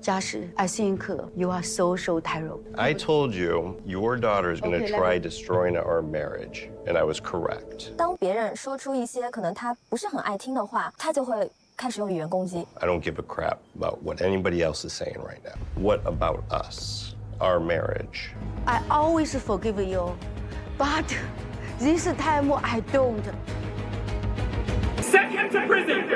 家世 I think you are so terrible. I told you your daughter is going to try destroying our marriage, and I was correct. 当别人说出一些可能他不是很爱听的话，他就会开始用语言攻击。I don't give a crap about what anybody else is saying right now. What about us, our marriage? I always forgive you, but this time I don't. Send him to prison!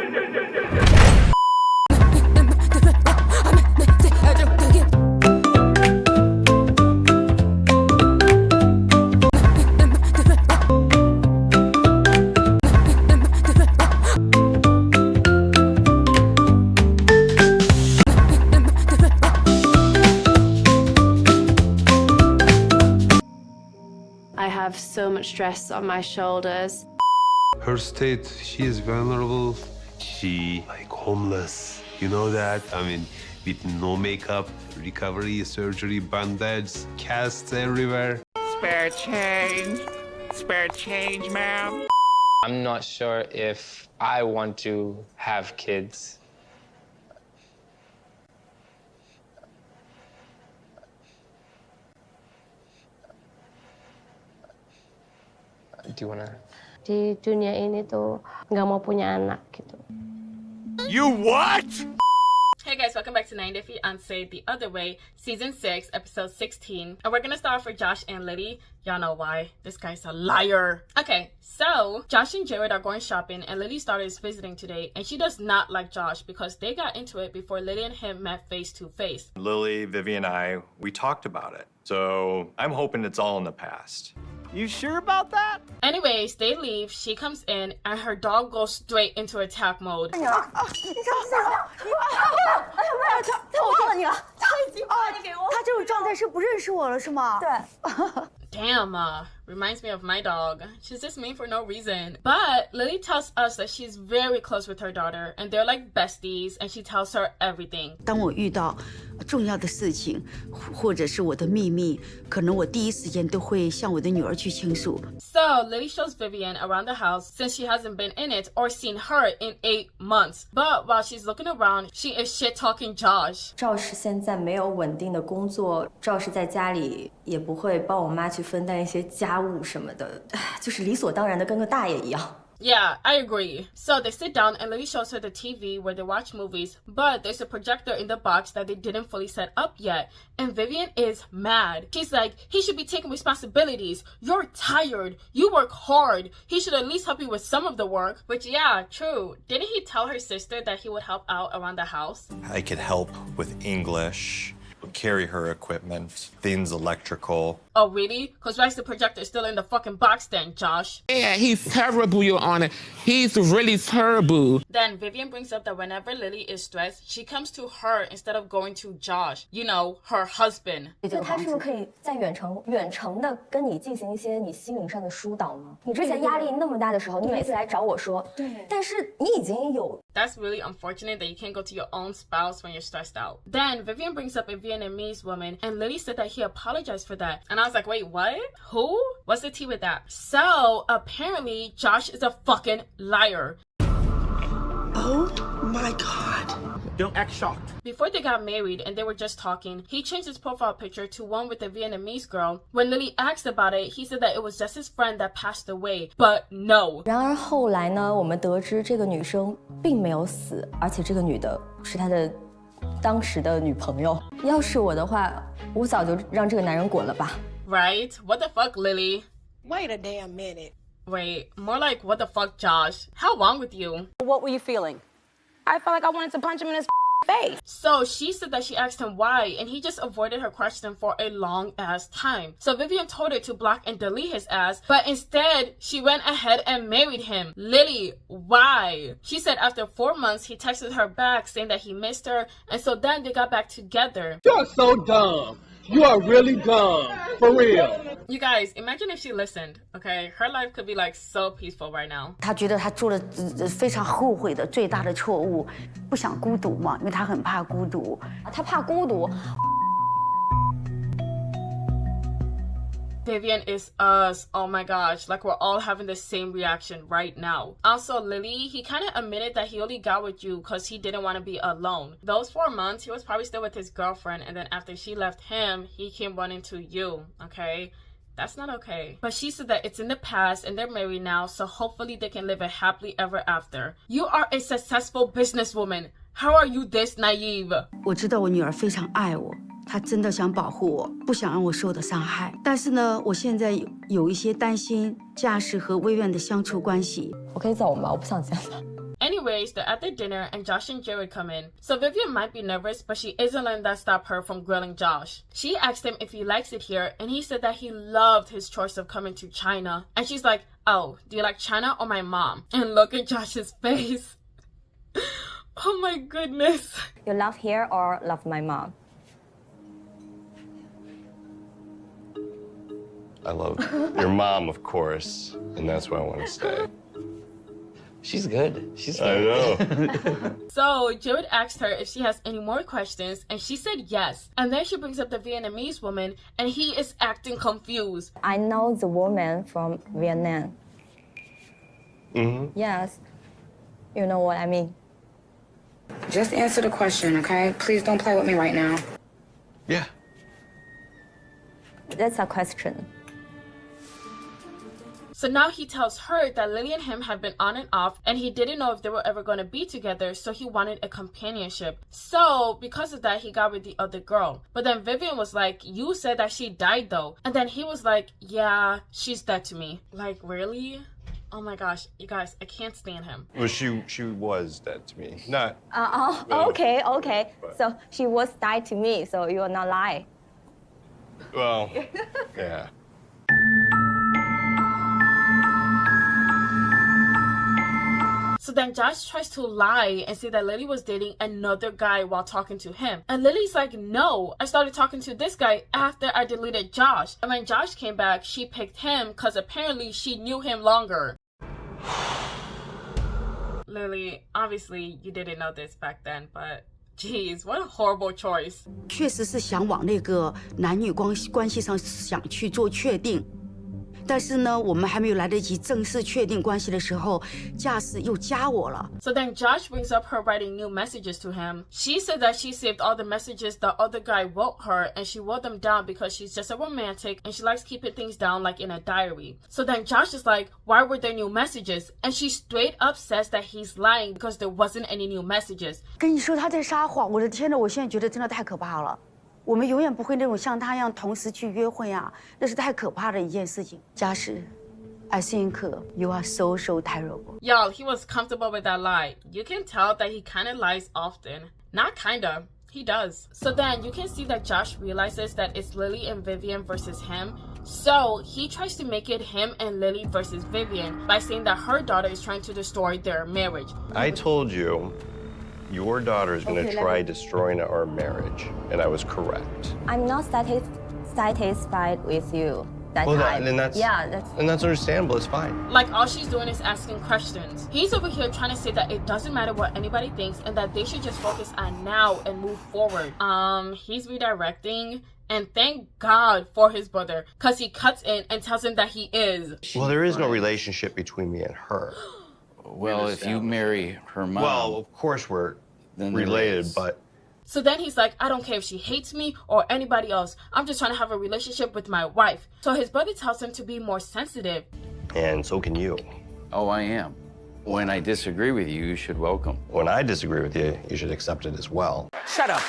I have so much stress on my shoulders. Her state, she is vulnerable. She like homeless. You know that? I mean, with no makeup, recovery, surgery, bandage, casts everywhere. Spare change, ma'am. I'm not sure if I want to have kids. Do you wanna? Di dunia ini tuh nggak mau punya anak gitu. You what? Hey guys, welcome back to 90 Day Fiance The Other Way, Season 6, Episode 16. And we're gonna start off with Josh and Liddy. Y'all know why. This guy's a liar. Okay, so Josh and Jared are going shopping and Liddy's daughter is visiting today. And she does not like Josh because they got into it before Liddy and him met face to face. Lily, Vivi, and I, we talked about it. So I'm hoping it's all in the past. You sure about that? Anyways, they leave, she comes in, and her dog goes straight into attack mode. Damn, reminds me of my dog. She's just mean for no reason. But Lily tells us that she's very close with her daughter, and they're like besties, and she tells her everything. 当我遇到重要的事情，或者是我的秘密，可能我第一时间都会向我的女儿去倾诉。So Lily shows Vivian around the house since she hasn't been in it or seen her in 8 months. But while she's looking around, she is shit talking Josh. 赵氏现在没有稳定的工作，赵氏在家里也不会帮我妈去分担一些家务什么的，就是理所当然的跟个大爷一样。Yeah, I agree. So they sit down and Lily shows her the TV where they watch movies, but there's a projector in the box that they didn't fully set up yet. And Vivian is mad. She's like, he should be taking responsibilities. You're tired. You work hard. He should at least help you with some of the work. Which, yeah, true. Didn't he tell her sister that he would help out around the house? I could help with English, carry her equipment, things electrical. Oh, really? Because why is the projector still in the fucking box then, Josh? Yeah, he's terrible, Your Honor. He's really terrible. Then Vivian brings up that whenever Lily is stressed, she comes to her instead of going to Josh. You know, her husband. 那他是不是可以在远程的跟你进行一些你心灵上的疏导呢？你之前压力那么大的时候，你每次来找我说，对，但是你已经有。That's really unfortunate that you can't go to your own spouse when you're stressed out. Then Vivian brings up a Vietnamese woman, and Lily said that he apologized for that. And I was like, wait, what? Who? What's the tea with that? So apparently Josh is a fucking liar. Oh my God. Don't act shocked. Before they got married and they were just talking, he changed his profile picture to one with a Vietnamese girl. When Lily asked about it, he said that it was just his friend that passed away. But no. 然而后来呢，我们得知这个女生并没有死，而且这个女的是他的当时的女朋友。要是我的话，我早就让这个男人滚了吧。Right? What the fuck, Lily? Wait a damn minute. Wait, more like what the fuck, Josh? How wrong with you? What were you feeling? I felt like I wanted to punch him in his face. So she said that she asked him why, and he just avoided her question for a long ass time. So Vivian told her to block and delete his ass, but instead she went ahead and married him. Lily, why? She said after 4 months he texted her back saying that he missed her, and so then they got back together. You're so dumb. You are really dumb. For real. You guys, imagine if she listened, okay? Her life could be like so peaceful right now. 他觉得他做了非常后悔的最大的错误，不想孤独嘛，因为他很怕孤独。他怕孤独。Vivian is us. Oh my gosh, like we're all having the same reaction right now. Also, Lily, he kind of admitted that he only got with you because he didn't want to be alone. Those 4 months, he was probably still with his girlfriend, and then after she left him, he came running to you, okay? That's not okay. But she said that it's in the past and they're married now, so hopefully they can live a happily ever after. You are a successful businesswoman. How are you this naive? 我知道我女儿非常爱我，她真的想保护我，不想让我受到伤害。但是呢，我现在有一些担心家世和微愿的相处关系。我可以走吗？我不想见他。 Anyways, they're at the dinner and Josh and Jared come in. So Vivian might be nervous, but she isn't letting that stop her from grilling Josh. She asked him if he likes it here, and he said that he loved his choice of coming to China. And she's like, oh, do you like China or my mom? And look at Josh's face. Oh my goodness. You love here or love my mom? I love your mom, of course, and that's why I want to stay. She's good. She's I good. know. So Jared asked her if she has any more questions, and she said yes. And then she brings up the Vietnamese woman, and he is acting confused. I know the woman from Vietnam. Mm-hmm. Yes. You know what I mean. Just answer the question, okay? Please don't play with me right now. Yeah. That's a question. So now he tells her that Lily and him have been on and off, and he didn't know if they were ever going to be together, so he wanted a companionship. So because of that, he got with the other girl. But then Vivian was like, you said that she died though. And then he was like, yeah, she's dead to me. Like, really? Oh my gosh, you guys, I can't stand him. Well, she was dead to me. Not. Okay. But- So she was died to me, so you are not lying. Well, yeah. So then Josh tries to lie and say that Lily was dating another guy while talking to him. And Lily's like, no, I started talking to this guy after I deleted Josh. And when Josh came back, she picked him because apparently she knew him longer. Lily, obviously you didn't know this back then, but geez, what a horrible choice. 确实是想往那个男女关系上想去做确定。但是呢，我们还没有来得及正式确定关系的时候，驾驶又加我了。So then Josh brings up her writing new messages to him. She said that she saved all the messages the other guy wrote her, and she wrote them down because she's just a romantic and she likes keeping things down like in a diary. So then Josh is like, why were there new messages? And she straight up says that he's lying because there wasn't any new messages. 跟你说他在撒谎，我的天哪！我现在觉得真的太可怕了。我们永远不会那种像他一样同时去约会啊，那是太可怕的一件事情。家世 I think you are so terrible. Y'all, he was comfortable with that lie. You can tell that he kind of lies often. Not kinda. He does. So then you can see that Josh realizes that it's Lily and Vivian versus him. So he tries to make it him and Lily versus Vivian by saying that her daughter is trying to destroy their marriage. I told you your daughter is going to try destroying our marriage, and I was correct. I'm not satisfied with you. Well, that's understandable. It's fine. Like, all she's doing is asking questions. He's over here trying to say that it doesn't matter what anybody thinks and that they should just focus on now and move forward. He's redirecting. And thank God for his brother, because he cuts in and tells him that he is. Well, there is no relationship between me and her. Well, if you marry her mom... Well, of course we're related, but... So then he's like, I don't care if she hates me or anybody else. I'm just trying to have a relationship with my wife. So his brother tells him to be more sensitive. And so can you. Oh, I am. When I disagree with you, you should welcome. When I disagree with you, you should accept it as well. Shut up.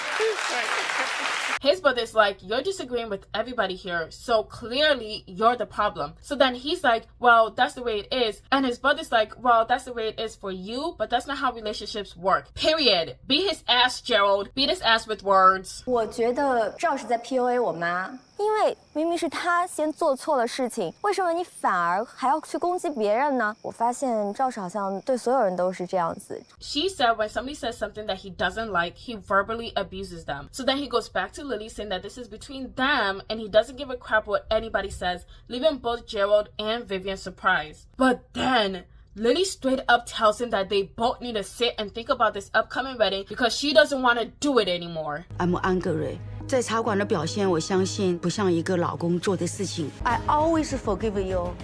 His brother's like, you're disagreeing with everybody here, so clearly you're the problem. So then he's like, well, that's the way it is. And his brother's like, well, that's the way it is for you, but that's not how relationships work. Period. Beat his ass, Gerald. Beat his ass with words. 我觉得赵是在 PUA 我妈，因为明明是他先做错了事情，为什么你反而还要去攻击别人呢？我发现赵是好像对所有人都是这样子。She said when somebody says something that he doesn't like, he verbally abuses them. So then he goes back to Lily saying that this is between them and he doesn't give a crap what anybody says, leaving both Gerald and Vivian surprised. But then Lily straight up tells him that they both need to sit and think about this upcoming wedding because she doesn't want to do it anymore. I'm angry. 在茶馆的表现，我相信不像一个老公做的事情。I always forgive you,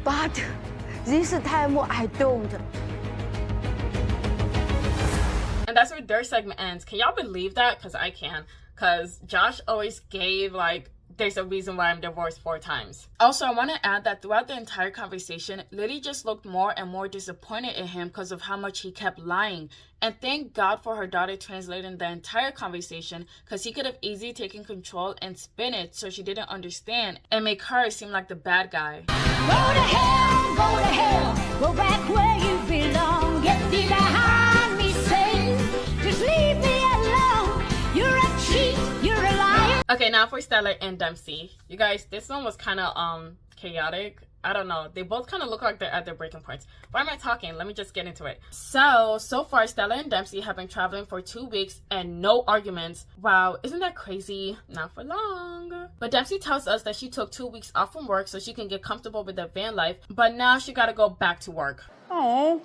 but this time I don't. And that's where their segment ends. Can y'all believe that? Because I can. Because Josh always gave, like, there's a reason why I'm divorced 4 times. Also, I want to add that throughout the entire conversation, Liddy just looked more and more disappointed in him because of how much he kept lying. And thank God for her daughter translating the entire conversation, because he could have easily taken control and spin it so she didn't understand and make her seem like the bad guy. Go to hell, go back where you belong. Get thee behind me, Satan. Just leave me alone. You're a cheat, you're a liar. Okay, now for Statler and Dempsey. You guys, this one was kind of chaotic. I don't know. They both kind of look like they're at their breaking points. Why am I talking? Let me just get into it. So far, Statler and Dempsey have been traveling for 2 weeks and no arguments. Wow, isn't that crazy? Not for long. But Dempsey tells us that she took 2 weeks off from work so she can get comfortable with the van life. But now she got to go back to work. Oh.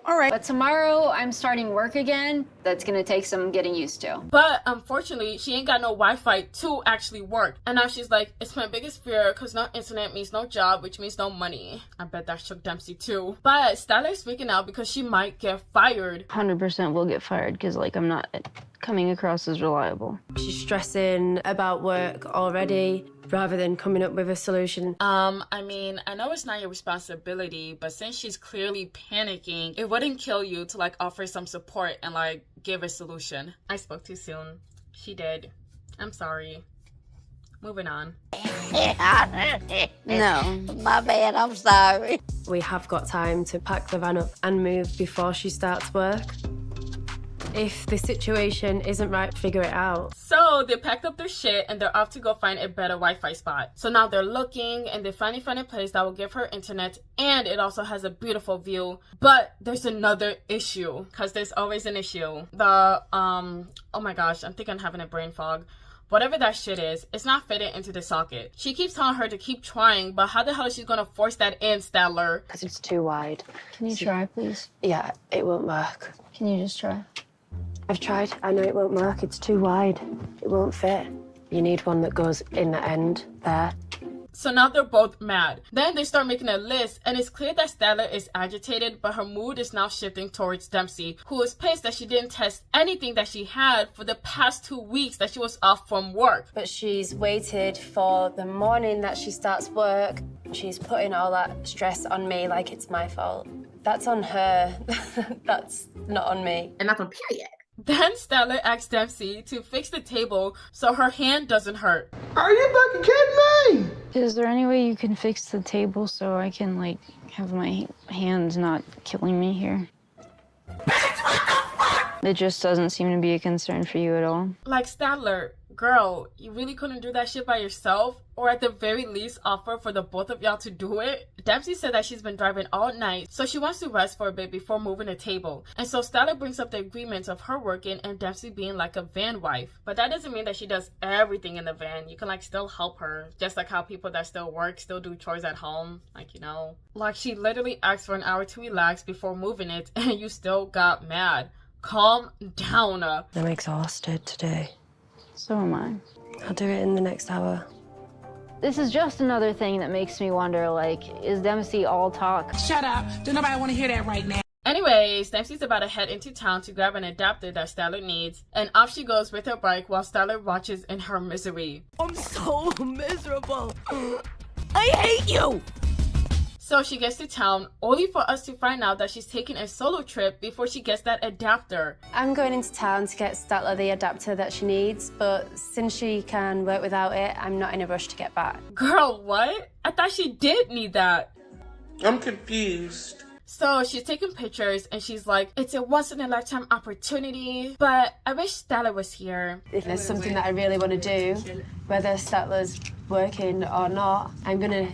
All right. But tomorrow I'm starting work again. That's gonna take some getting used to. But unfortunately, she ain't got no Wi-Fi to actually work. And now she's like, it's my biggest fear because no internet means no job, which means no money. I bet that shook Dempsey too. But Statler's freaking out because she might get fired. 100% will get fired because, like, I'm not coming across as reliable. She's stressing about work already rather than coming up with a solution. I mean, I know it's not your responsibility, but since she's clearly panicking, it wouldn't kill you to, like, offer some support and, like, give a solution. I spoke too soon. She did. I'm sorry. Moving on. No, my bad, I'm sorry. We have got time to pack the van up and move before she starts work. If the situation isn't right, figure it out. So they packed up their shit and they're off to go find a better Wi-Fi spot. So now they're looking and they finally find a place that will give her internet and it also has a beautiful view. But there's another issue, because there's always an issue. Oh my gosh, I think I'm having a brain fog. Whatever that shit is, it's not fitting into the socket. She keeps telling her to keep trying, but how the hell is she gonna force that in, Statler? Because it's too wide. Can you try, please? Yeah, it won't work. Can you just try? I've tried. I know it won't work. It's too wide. It won't fit. You need one that goes in the end there. So now they're both mad. Then they start making a list, and it's clear that Statler is agitated, but her mood is now shifting towards Dempsey, who is pissed that she didn't test anything that she had for the past 2 weeks that she was off from work. But she's waited for the morning that she starts work. She's putting all that stress on me like it's my fault. That's on her. That's not on me. And that's on period. Then Statler asks Dempsey to fix the table so her hand doesn't hurt. Are you fucking kidding me? Is there any way you can fix the table so I can, like, have my hands not killing me here? It just doesn't seem to be a concern for you at all. Like, Statler, girl, you really couldn't do that shit by yourself? Or at the very least offer for the both of y'all to do it? Dempsey said that she's been driving all night, so she wants to rest for a bit before moving the table. And so Statler brings up the agreement of her working and Dempsey being like a van wife. But that doesn't mean that she does everything in the van. You can, like, still help her. Just like how people that still work still do chores at home. Like, you know. Like, she literally asked for an hour to relax before moving it and you still got mad. Calm down. I'm exhausted today. So am I. I'll do it in the next hour. This is just another thing that makes me wonder, like, is Dempsey all talk? Shut up. Don't nobody want to hear that right now. Anyways, Dempsey's about to head into town to grab an adapter that Statler needs. And off she goes with her bike while Statler watches in her misery. I'm so miserable. I hate you. So she gets to town, only for us to find out that she's taking a solo trip before she gets that adapter. I'm going into town to get Statler the adapter that she needs, but since she can work without it, I'm not in a rush to get back. Girl, what? I thought she did need that. I'm confused. So she's taking pictures and she's like, it's a once-in-a-lifetime opportunity, but I wish Statler was here. If there's something that I really want to do, whether Statler's working or not, I'm gonna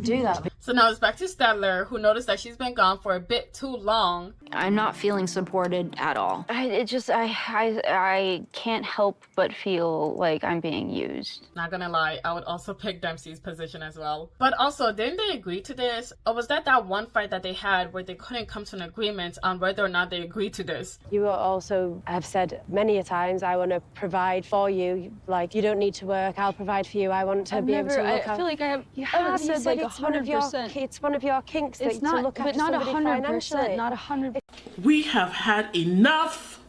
do that. So now it's back to Statler, who noticed that she's been gone for a bit too long. I'm not feeling supported at all. I can't help but feel like I'm being used. Not gonna lie, I would also pick Dempsey's position as well. But also, didn't they agree to this? Or was that one fight that they had where they couldn't come to an agreement on whether or not they agreed to this? You also have said many a times, I want to provide for you. Like, you don't need to work, I'll provide for you. I want to be able to look I feel like I have. You have said like 100%. It's one of your kinks that to look after somebody financially. Not 100%. We have had enough.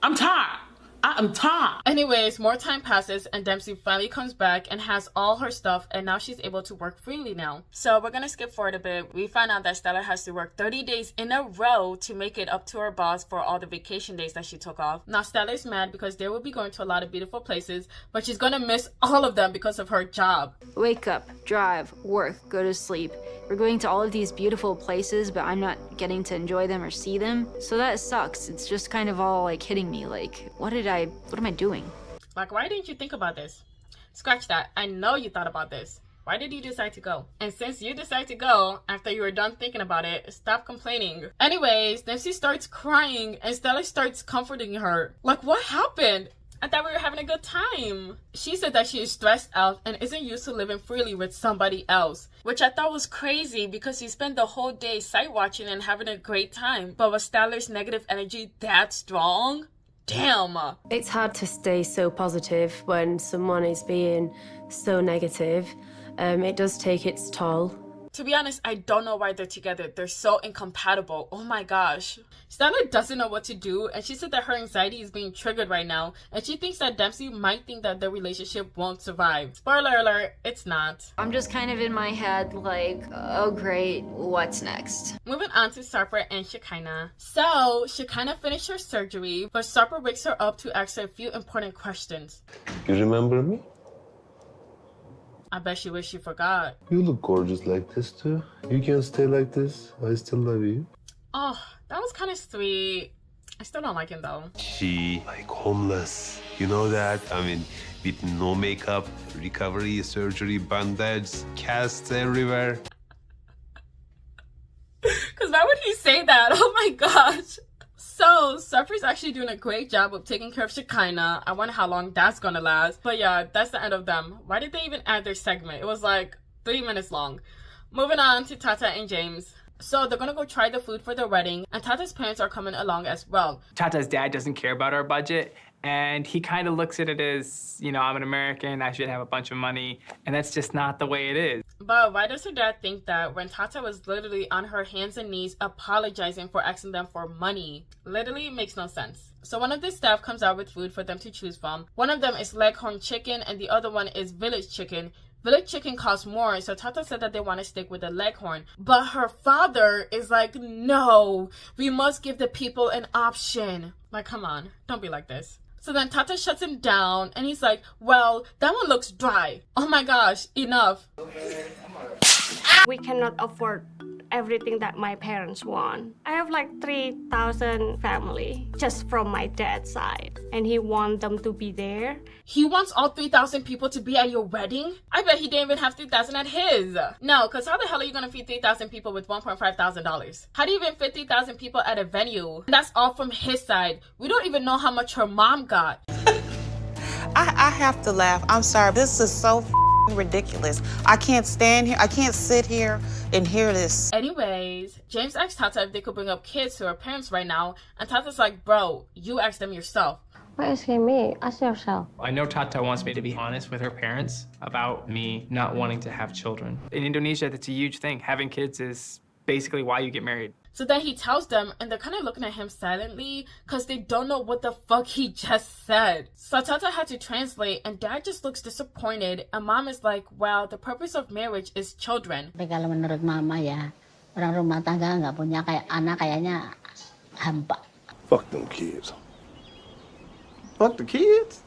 I'm tired. I am tired. Anyways, more time passes and Dempsey finally comes back and has all her stuff, and now she's able to work freely now. So we're gonna skip forward a bit. We find out that Statler has to work 30 days in a row to make it up to her boss for all the vacation days that she took off. Now Statler's mad because they will be going to a lot of beautiful places, but she's gonna miss all of them because of her job. Wake up, drive, work, go to sleep. We're going to all of these beautiful places, but I'm not getting to enjoy them or see them. So that sucks. It's just kind of all like hitting me like, what am I doing? Like, why didn't you think about this? Scratch that. I know you thought about this. Why did you decide to go? And since you decided to go, after you were done thinking about it, stop complaining. Anyways, then she starts crying and Statler starts comforting her. Like, what happened? I thought we were having a good time. She said that she is stressed out and isn't used to living freely with somebody else, which I thought was crazy because she spent the whole day sight watching and having a great time. But was Statler's negative energy that strong? Damn. It's hard to stay so positive when someone is being so negative. It does take its toll. To be honest, I don't know why they're together. They're so incompatible. Oh my gosh. Statler doesn't know what to do, and she said that her anxiety is being triggered right now, and she thinks that Dempsey might think that their relationship won't survive. Spoiler alert, it's not. I'm just kind of in my head like, oh great, what's next? Moving on to Sarper and Shekinah. So, Shekinah finished her surgery, but Sarper wakes her up to ask her a few important questions. You remember me? I bet she wish she forgot. You look gorgeous like this too. You can stay like this. I still love you. Oh, that was kind of sweet. I still don't like him though. She like homeless. You know that? I mean, with no makeup, recovery, surgery, bandage, casts everywhere. Because why would he say that? Oh my gosh. So, Sarper's actually doing a great job of taking care of Shekinah. I wonder how long that's gonna last. But yeah, that's the end of them. Why did they even add their segment? It was like 3 minutes long. Moving on to Tata and James. So they're gonna go try the food for their wedding, and Tata's parents are coming along as well. Tata's dad doesn't care about our budget, and he kind of looks at it as, you know, I'm an American, I should have a bunch of money, and that's just not the way it is. But why does her dad think that when Tata was literally on her hands and knees apologizing for asking them for money? Literally makes no sense. So one of the staff comes out with food for them to choose from. One of them is Leghorn chicken and the other one is village chicken. Village chicken costs more, so Tata said that they want to stick with the Leghorn. But her father is like, no, we must give the people an option. Like, come on, don't be like this. So then Tata shuts him down and he's like, well, that one looks dry. Oh my gosh, enough. We cannot afford everything that my parents want. I have like 3,000 family just from my dad's side, and he wants them to be there. He wants all 3,000 people to be at your wedding? I bet he didn't even have 3,000 at his. No, because how the hell are you going to feed 3,000 people with $1,500? How do you even fit 3,000 people at a venue? And that's all from his side. We don't even know how much her mom got. I have to laugh. I'm sorry. This is so ridiculous. I can't stand here. I can't sit here and hear this. Anyways, James asked Tata if they could bring up kids to her parents right now, and Tata's like, bro, you ask them yourself. Why asking me? Ask yourself. I know Tata wants me to be honest with her parents about me not wanting to have children. In Indonesia, that's a huge thing. Having kids is basically why you get married. So then he tells them, and they're kind of looking at him silently because they don't know what the fuck he just said. So Tata had to translate, and Dad just looks disappointed, and Mom is like, well, the purpose of marriage is children. Tapi kalau menurut Mama ya, orang rumah tangga nggak punya kayak anak kayaknya hampa. Fuck them kids. Fuck the kids?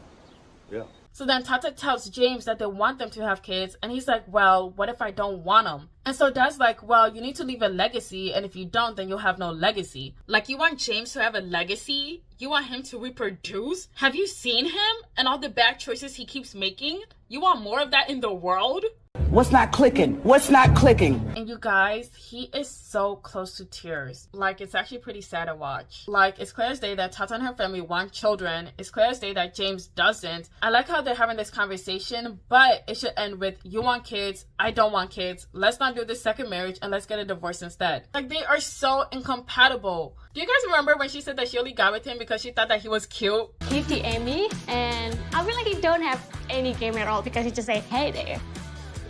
Yeah. So then Tata tells James that they want them to have kids, and he's like, well, what if I don't want them? And so Dad's like, well, you need to leave a legacy, and if you don't, then you'll have no legacy. Like, you want James to have a legacy? You want him to reproduce? Have you seen him and all the bad choices he keeps making? You want more of that in the world? What's not clicking? What's not clicking? And you guys, he is so close to tears. Like, it's actually pretty sad to watch. Like, it's clear as day that Tata and her family want children. It's clear as day that James doesn't. I like how they're having this conversation, but it should end with, you want kids, I don't want kids. Let's not do this second marriage and let's get a divorce instead. Like, they are so incompatible. Do you guys remember when she said that she only got with him because she thought that he was cute? He DM me and I feel like he don't have any game at all because he just say, hey there.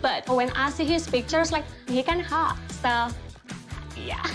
But when I see his pictures, like, he can hug, so, yeah.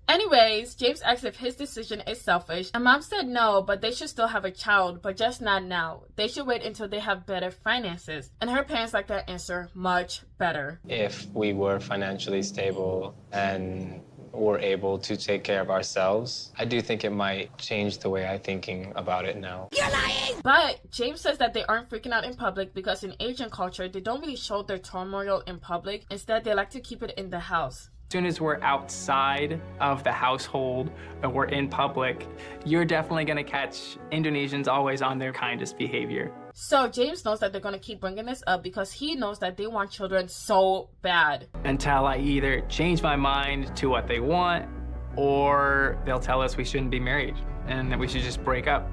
Anyways, James asked if his decision is selfish, and Mom said no, but they should still have a child, but just not now. They should wait until they have better finances. And her parents like that answer much better. If we were financially stable and were able to take care of ourselves, I do think it might change the way I'm thinking about it now. You're lying! But James says that they aren't freaking out in public because in Asian culture, they don't really show their turmoil in public. Instead, they like to keep it in the house. As soon as we're outside of the household or we're in public, you're definitely gonna catch Indonesians always on their kindest behavior. So James knows that they're gonna keep bringing this up because he knows that they want children so bad. Until I either change my mind to what they want, or they'll tell us we shouldn't be married and that we should just break up.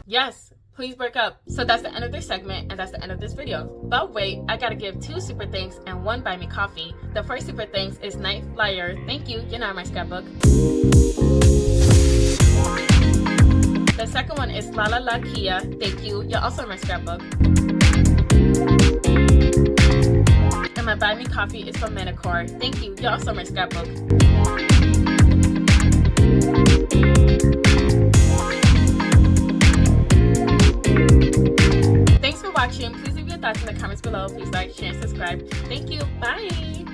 Yes, please break up. So that's the end of this segment and that's the end of this video. But wait, I gotta give 2 super thanks and 1 buy me coffee. The first super thanks is Night Flyer. Thank you, you're not my scrapbook. The second one is La La La Kia. Thank you, you're also my scrapbook. And my buy me coffee is from Manicure. Thank you, you're also my scrapbook. Thanks for watching. Please leave your thoughts in the comments below. Please like, share, and subscribe. Thank you. Bye.